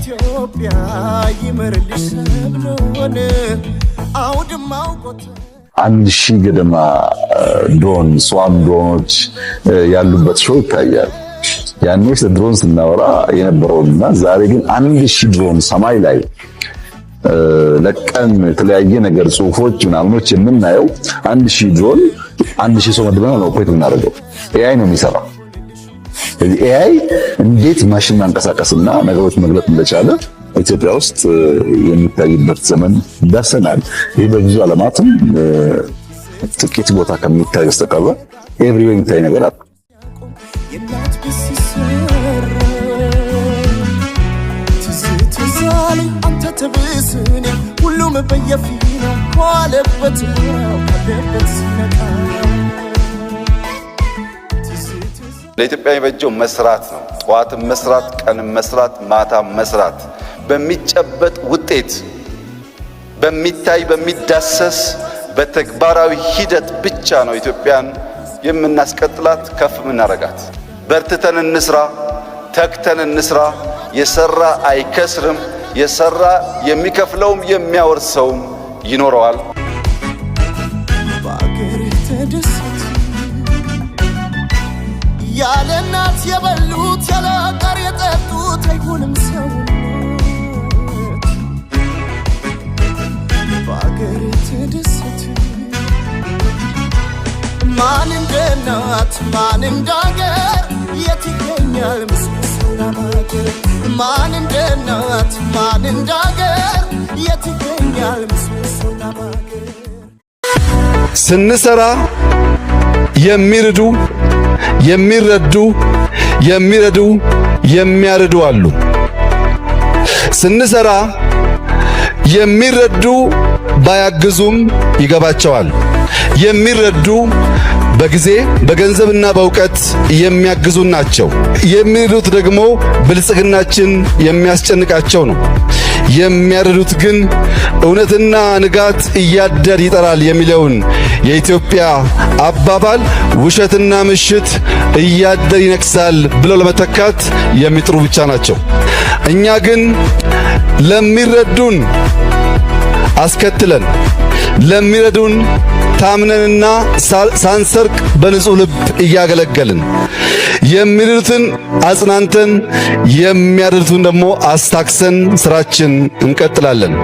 ኢትዮጵያ ይመርልሽ ሰብሎን አውድማው ቆጥ 1000 ገደማ ድሮን ስዋም ድሮኖች ያሉበት ሾው ይታያል። ያኔ ስለ ድሮን ስናወራ የነበረውና ዛሬ ግን 1000 ድሮን ሰማይ ላይ ለቀን የተለያየ ነገር ጽሁፎች ምናምኖች የምናየው 1000 ድሮን 1000 ሰው መድበና ነው ኦፕሬት የምናደርገው። ኤአይ ነው የሚሰራው። ስለዚህ ኤአይ እንዴት ማሽን ማንቀሳቀስና ነገሮች መግለጥ እንደቻለ ኢትዮጵያ ውስጥ የሚታይበት ዘመን ደርሰናል። ይህ በብዙ ዓለማትም ጥቂት ቦታ ከሚታይ በስተቀር ኤቭሪዌር የሚታይ ነገር አለ። ሁሉም በየፊናው ዋለበት ለኢትዮጵያ የሚበጀው መስራት ነው። ጠዋትም መስራት፣ ቀንም መስራት፣ ማታም መስራት። በሚጨበጥ ውጤት በሚታይ በሚዳሰስ በተግባራዊ ሂደት ብቻ ነው ኢትዮጵያን የምናስቀጥላት ከፍ የምናረጋት። በርትተን እንስራ፣ ተክተን እንስራ። የሰራ አይከስርም። የሰራ የሚከፍለውም የሚያወርሰውም ይኖረዋል። ያለ እናት የበሉት ያለ አጋር የጠጡት አይሆንም ሰውነት በአገር ተደሰት። ማን እንደ እናት ማን እንደ አገር የት ይገኛል ምስጋና ማገር? ማን እንደ እናት ማን እንደ አገር የት ይገኛል ምስጋና ማገር? ስንሰራ የሚረዱ የሚያርዱ አሉ። ስንሰራ የሚረዱ ባያግዙም ይገባቸዋል። የሚረዱ በጊዜ በገንዘብና በእውቀት የሚያግዙ ናቸው። የሚረዱት ደግሞ ብልጽግናችን የሚያስጨንቃቸው ነው። የሚያርዱት ግን እውነትና ንጋት እያደር ይጠራል የሚለውን የኢትዮጵያ አባባል ውሸትና ምሽት እያደር ይነክሳል ብለው ለመተካት የሚጥሩ ብቻ ናቸው። እኛ ግን ለሚረዱን አስከትለን ለሚረዱን ታምነንና ሳንሰርቅ በንጹህ ልብ እያገለገልን የሚረዱትን አጽናንተን የሚያርዱትን ደግሞ አስታክሰን ስራችን እንቀጥላለን።